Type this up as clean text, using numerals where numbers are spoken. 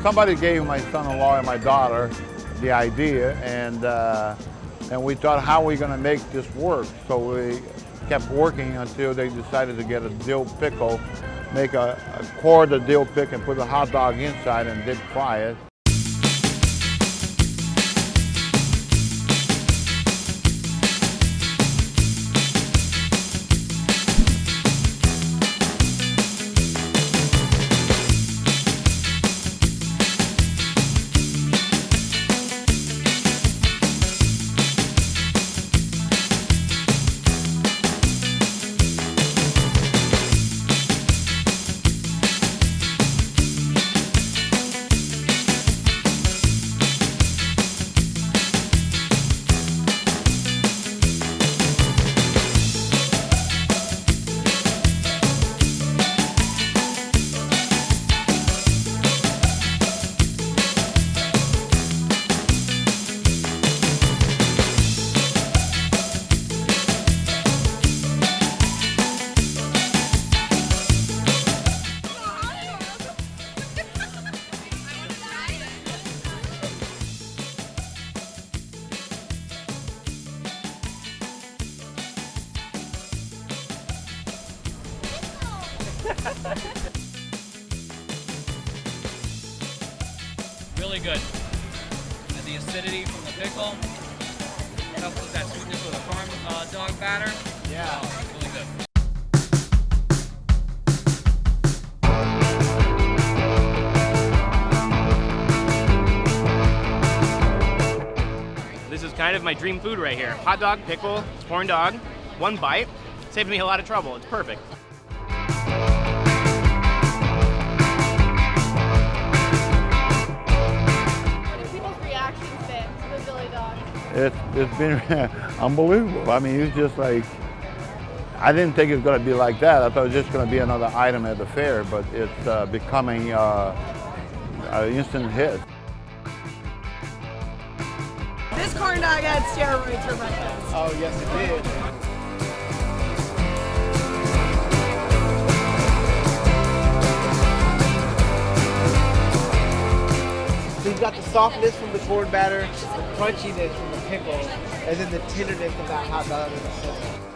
somebody gave my son-in-law and my daughter the idea, and we thought, how are we going to make this work? So we kept working until they decided to get a dill pickle, make a core of dill pickle and put a hot dog inside and deep fry it. Really good. And the acidity from the pickle helps with that sweetness with a farm dog batter. Yeah, really good. This is kind of my dream food right here. Hot dog, pickle, corn dog, one bite. Saves me a lot of trouble. It's perfect. It's been unbelievable. I mean, it's just like, I didn't think it was going to be like that. I thought it was just going to be another item at the fair, but it's becoming an instant hit. This corn dog had steroids for breakfast. Oh, yes, it did. So you've got the softness from the corn batter, the crunchiness from the pickle, and then the tenderness of that hot dog in the center.